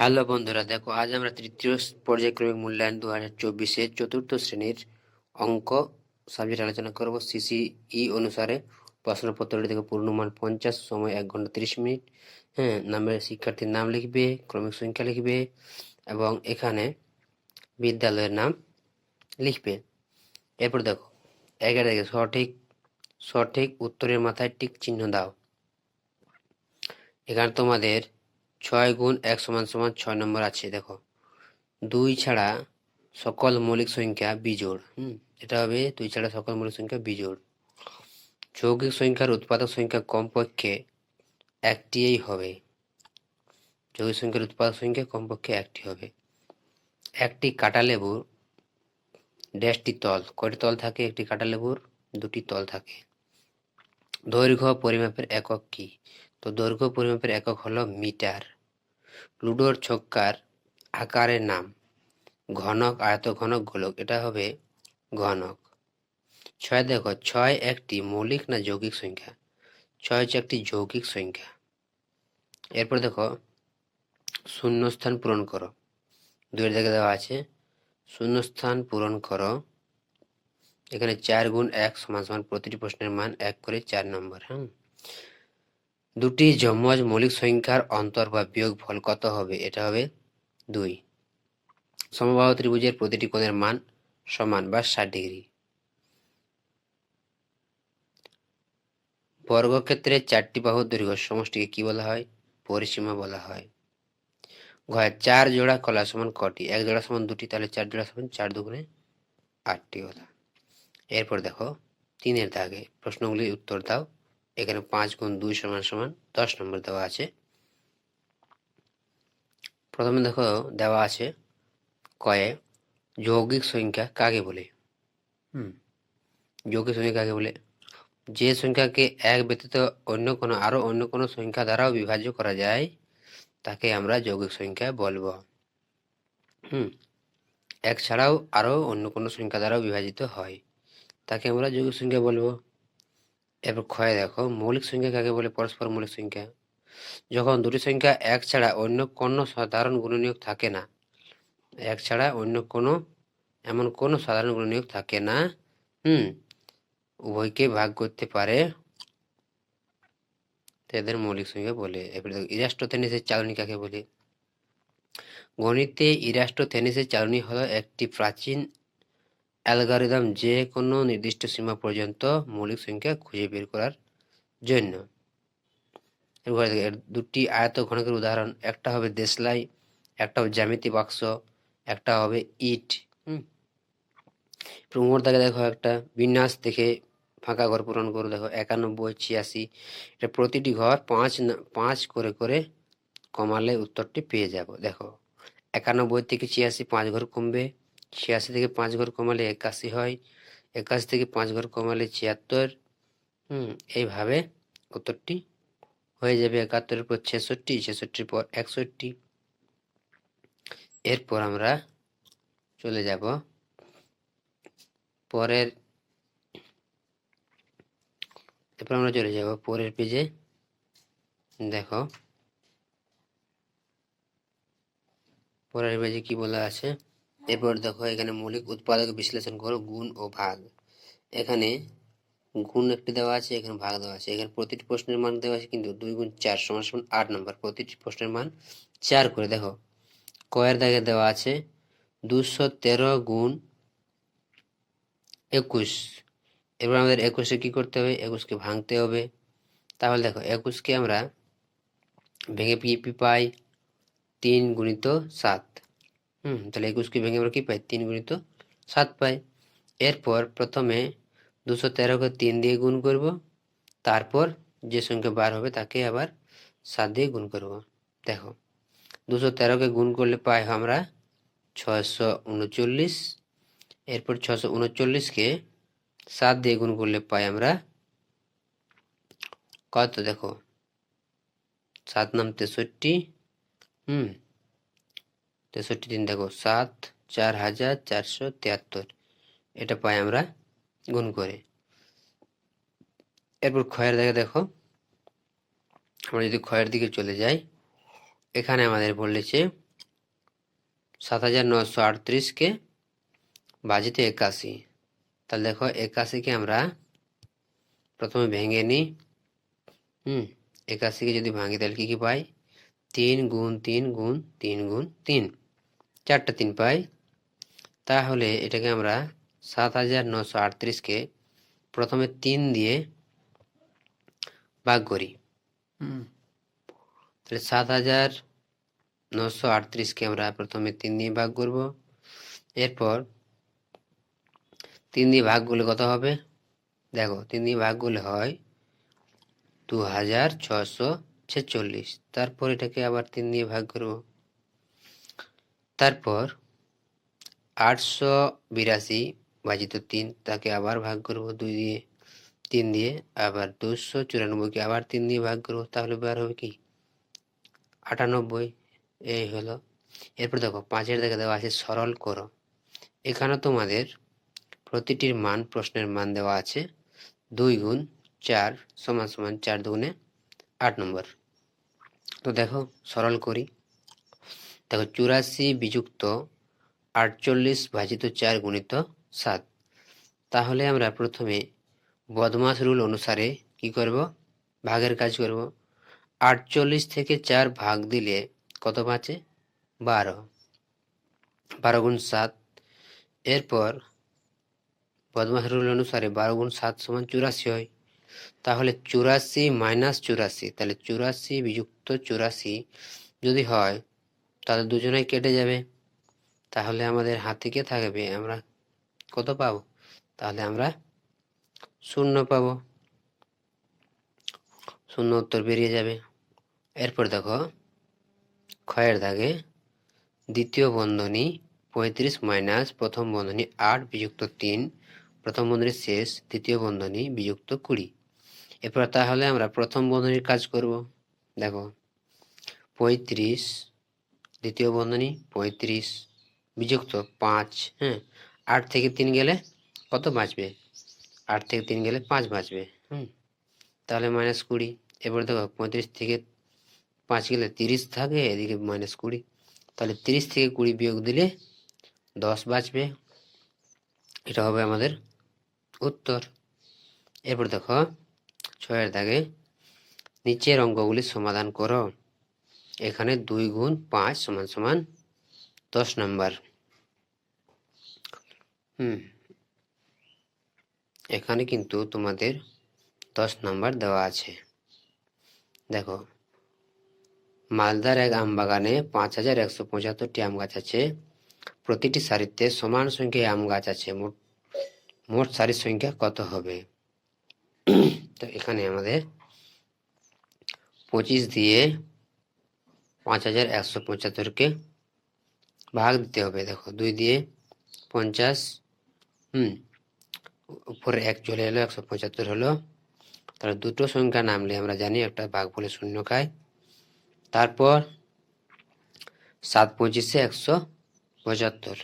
Hello বন্ধুরা, দেখো আজ আমরা তৃতীয় পর্যায়ক্রমিক মূল্যায়ন 2024-এর চতুর্থ শ্রেণীর অঙ্ক সাবজেক্ট আলোচনা করব। সিসিই অনুসারে প্রশ্নপত্রটি থেকে পূর্ণমান 50, সময় 1 ঘন্টা 30 মিনিট। নামের শিক্ষার্থীর নাম লিখবে, ক্রমিক সংখ্যা লিখবে এবং এখানে বিদ্যালয়ের নাম লিখবে। এরপর দেখো 11 থেকে সঠিক উত্তরের মাথায় টিক চিহ্ন দাও। এখানে তোমাদের 6 গুণ 1 সমান সমান 6 নম্বর আছে। দেখো 2 ছাড়া সকল মৌলিক সংখ্যা বিজোড়। এটা হবে 2 ছাড়া সকল মৌলিক সংখ্যা বিজোড়। যৌগিক সংখ্যার উৎপাদক সংখ্যা কমপক্ষে একটিই হবে। যৌগিক সংখ্যার উৎপাদক সংখ্যা কমপক্ষে একটি হবে। একটি কাঁটা লেবুর ড্যাশটি তল। কয়টি তল থাকে একটি কাঁটা লেবুর? 2টি তল থাকে। দৈর্ঘ্য পরিমাপের একক কি? তো দৈর্ঘ্য পরিমাপের একক হলো মিটার। লুডোর ছক্কার আকারের নাম। ঘনক, আয়তঘনক, গোলক। এটা হবে ঘনক। 6 দেখো 6 একটি মৌলিক না যৌগিক সংখ্যা? 6 হচ্ছে একটি যৌগিক সংখ্যা। এরপর দেখো শূন্যস্থান পূরণ করো। 2 এর দেওয়া আছে শূন্যস্থান পূরণ করো। এখানে 4 গুণ 1 সমান সমান প্রতিটি প্রশ্নের মান 1 করে 4 নম্বর। দুটি যমজ মৌলিক সংখ্যার অন্তর বা বিয়োগফল কত হবে? এটা হবে 2। সমবাহু ত্রিভুজের প্রতিটি কোণের মান সমান বা 60 ডিগ্রি। বর্গক্ষেত্রের 4টি বাহুর দৈর্ঘ্য সমষ্টিকে কি বলা হয়? পরিসীমা বলা হয়। ঘরে 4 জোড়া কলা সমান কটি? 1 জোড়া সমান 2টি, তাহলে 4 জোড়া সমান 4 দুগুণে 8টি কলা। এরপর দেখো 3 এর দাগে প্রশ্নগুলির উত্তর দাও। এখানে 5 গুণ 2 সমান সমান 10 নম্বর দেওয়া আছে। প্রথমে দেখো দেওয়া আছে কয়ে যৌগিক সংখ্যা কাকে বলে? যৌগিক সংখ্যা কাকে বলে? যে সংখ্যাকে 1 ব্যতীত অন্য কোনো সংখ্যা দ্বারাও বিভাজ্য করা যায় তাকে আমরা যৌগিক সংখ্যা বলবো। 1 ছাড়াও আরো অন্য কোনো সংখ্যা দ্বারাও বিভাজিত হয় তাকে আমরা যৌগিক সংখ্যা বলবো। এরপর ক্ষয়ে দেখো মৌলিক সংখ্যা কাকে বলে? পরস্পর মৌলিক সংখ্যা। যখন দুটি সংখ্যা 1 ছাড়া অন্য কোনো সাধারণ গুণনীয়ক থাকে না, 1 ছাড়া অন্য কোনো এমন কোনো সাধারণ গুণনীয়ক থাকে না, উভয়কে ভাগ করতে পারে, তাদের মৌলিক সংখ্যা বলে। এরপর দেখো ইরাটোথেনিসের চালনী কাকে বলে? গণিতে ইরাটোথেনিসের চালনী হলো একটি প্রাচীন অ্যালগরিদম যে কোনো নির্দিষ্ট সীমা পর্যন্ত মৌলিক সংখ্যা খুঁজে বের করার জন্য। এরপর দুটি আয়ত ঘনকের উদাহরণ, একটা হবে দেশলাই, একটা হবে জ্যামিতি বাক্স, একটা হবে ইট। উপর থেকে দেখো একটা বিন্যাস দেখে ফাঁকা ঘর পূরণ করো। দেখো 91, 86, এটা প্রতিটি ঘর 5 করে করে কমালে উত্তরটি পেয়ে যাব। দেখো 91 থেকে 86 5 ঘর কমবে, 86 থেকে 5 ঘর কমালে 81 হয়, 81 থেকে 5 ঘর কমালে 76। এইভাবে উত্তরটি হয়ে যাবে। 71-এর পর 66, 66-এর পর 61। এরপর আমরা চলে যাব পরের পেজে। দেখো পরের পেজে কি বলা আছে। এরপর দেখো এখানে মৌলিক উৎপাদক বিশ্লেষণ করো, গুণ ও ভাগ। এখানে গুণ একটি দেওয়া আছে, এখানে ভাগ দেওয়া আছে। এখানে প্রতিটি প্রশ্নের মান দেওয়া আছে কিন্তু 2 গুণ 4 সমান সমান 8 নম্বর। প্রতিটি প্রশ্নের মান 4 করে। দেখো কয়ের দাগে দেওয়া আছে 213 গুণ 21। এবার আমাদের 21-এ কি করতে হবে? 21-কে ভাঙতে হবে। তাহলে দেখো 21-কে আমরা ভেঙে কি পাই? 3 গুণিত 7। তাহলে 21-কে ভেঙে আমরা কি পাই? 3 গুণিত 7 পাই। এরপর প্রথমে 213-কে 3 দিয়ে গুণ করব, তারপর যে সংখ্যা বার হবে তাকে আবার 7 দিয়ে গুণ করব। দেখো 213-কে গুণ করলে পাই আমরা 639। এরপর 639-কে 7 দিয়ে গুণ করলে পাই আমরা কত? দেখো 7 নাম 63, 63 দিন দেখো 7, 4473, এটা পাই আমরা গুণ করে। এরপর ক্ষয়ের দিকে দেখো, আমরা যদি ক্ষয়ের দিকে চলে যাই, এখানে আমাদের বলেছে 7938কে ভাজিত 81। তাহলে দেখো 81কে আমরা প্রথমে ভেঙে নিই। 81কে যদি ভাঙি তাহলে কি কি পাই? 3 গুণ 3 গুণ 3 গুণ 3, 4টা 3 পাই। তাহলে এটাকে আমরা 7938কে প্রথমে 3 দিয়ে ভাগ করি। তাহলে 7938কে আমরা প্রথমে 3 দিয়ে ভাগ করব। এরপর 3 দিয়ে ভাগ করলে কত হবে? দেখো 3 দিয়ে ভাগ করলে হয় 2646। তারপর এটাকে আবার 3 দিয়ে ভাগ করব। তারপর 882 ভাজিত 3, তাকে আবার ভাগ করব 2 দিয়ে 3 দিয়ে। আবার 294কে আবার 3 দিয়ে ভাগ করব, তাহলে বার হবে কি? 98। এই হলো। এরপর দেখো 5-এর দিকে দেওয়া আছে সরল করো। এখানে তোমাদের প্রতিটির মান, প্রশ্নের মান দেওয়া আছে। 2 গুণ 4 সমান সমান 4 দুগুণে 8 নম্বর। তো দেখো সরল করি। দেখো 84 বিযুক্ত 48 ভাজিত 4 গুণিত 7। তাহলে আমরা প্রথমে বদমাস রুল অনুসারে কি করব? ভাগের কাজ করব। 48 থেকে 4 ভাগ দিলে কত বাঁচে? 12। 12 গুণ 7। এরপর বদমাস রুল অনুসারে 12 গুণ 7 সমান 84 হয়। তাহলে 84 মাইনাস 84, তাহলে 84 বিযুক্ত 84 যদি হয় তাহলে দুজনেই কেটে যাবে। তাহলে আমাদের হাতে কে থাকবে? আমরা কত পাবো? তাহলে আমরা 0 পাবো। 0 উত্তর বেরিয়ে যাবে। এরপর দেখো ক্ষয়ের দাগে দ্বিতীয় বন্ধনী 35 মাইনাস প্রথম বন্ধনী 8 বিযুক্ত 3, প্রথম বন্ধনীর শেষ দ্বিতীয় বন্ধনী বিযুক্ত 20। এরপর তাহলে আমরা প্রথম বন্ধনীর কাজ করব। দেখো 35 দ্বিতীয় বন্ধনী 35 বিযুক্ত 5, 8 থেকে 3 গেলে কত বাঁচবে? 8 থেকে 3 গেলে 5 বাঁচবে। তাহলে মাইনাস 20। এবার দেখো 35 থেকে 5 গেলে 30 থাকে, এদিকে মাইনাস 20। তাহলে 30 থেকে 20 বিয়োগ দিলে 10 বাঁচবে। এটা হবে আমাদের উত্তর। এরপর দেখো 6-এর দাগে নিচের অঙ্কগুলি সমাধান করো। এখানে 2 গুণ 5 সমান সমান 10 নম্বর। এখানে কিন্তু তোমাদের 10 নম্বর দেওয়া আছে। দেখো মালদার এক আম বাগানে 5175টি আম গাছ আছে। প্রতিটি সারিতে সমান সংখ্যায় আম গাছ আছে। মোট সারির সংখ্যা কত হবে? তো এখানে আমাদের 25 দিয়ে 5175কে ভাগ দিতে হবে। দেখো 2 দিয়ে 50, উপরে 1 চলে এলো, 175 হলো। তাহলে দুটো সংখ্যা নামলে আমরা জানি একটা ভাগ বলে 0 খায়। তারপর 7 25-এ 175।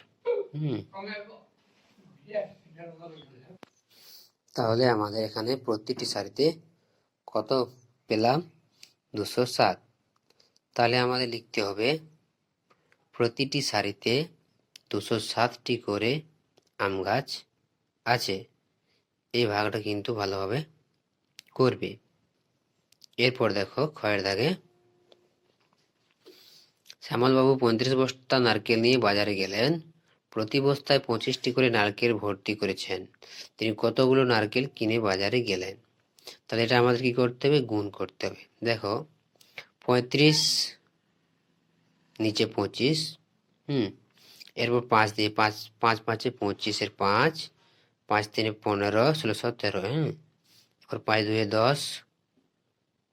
তাহলে আমাদের এখানে প্রতিটি সারিতে কত পেলাম? 207। তাহলে আমাদের লিখতে হবে প্রতিটি সারিতে 207টি করে আম গাছ আছে। এই ভাগটা কিন্তু ভালোভাবে করবে। এরপর দেখো ক্ষয়ের দাগে শ্যামলবাবু 35 বস্তা নারকেল নিয়ে বাজারে গেলেন। প্রতি বস্তায় 25টি করে নারকেল ভর্তি করেছেন। তিনি কতগুলো নারকেল কিনে বাজারে গেলেন? তাহলে এটা আমাদের কি করতে হবে? গুণ করতে হবে। দেখো 35 নিচে 25, এরপর 5 দিয়ে 5 5 5-এ 25-এর 5, 5 3-এ 15, 16 17, এরপর 5 2-এ 10,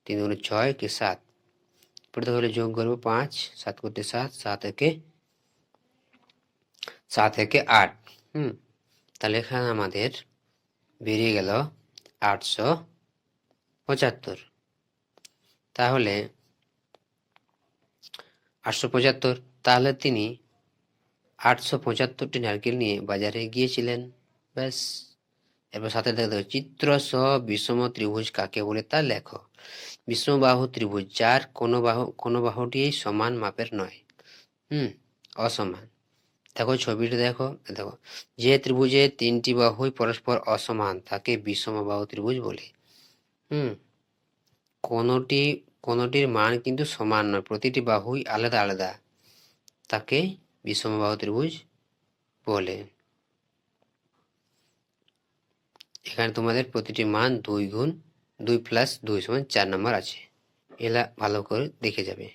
3 2-এ 6 কি 7। পড়তে হলে যোগ করবো 5, 7 করতে 7, 7 একে 8। তাহলে এখানে আমাদের বেরিয়ে গেল 875। তাহলে 875, তাহলে তিনি 875টি নারকেল নিয়ে বাজারে গিয়েছিলেন। ব্যাস। এরপর সাথে দেখো চিত্র সহ বিষম ত্রিভুজ কাকে বলে তা লেখো। বিষমবাহু ত্রিভুজ যার কোনো বাহুটি সমান মাপের নয়, অসমান। দেখো ছবিটা দেখো, দেখো যে ত্রিভুজের তিনটি বাহুই পরস্পর অসমান তাকে বিষমবাহু ত্রিভুজ বলে। কোনটি কোনটির মান কিন্তু সমান নয়, প্রতিটি বাহুই আলাদা আলাদা, তাকে বিষমবাহু ত্রিভুজ বলে। এখানে তোমাদের প্রতিটি মান 2 + 2 = 4 নম্বর আছে, এলা ভালো করে দেখে যাবে।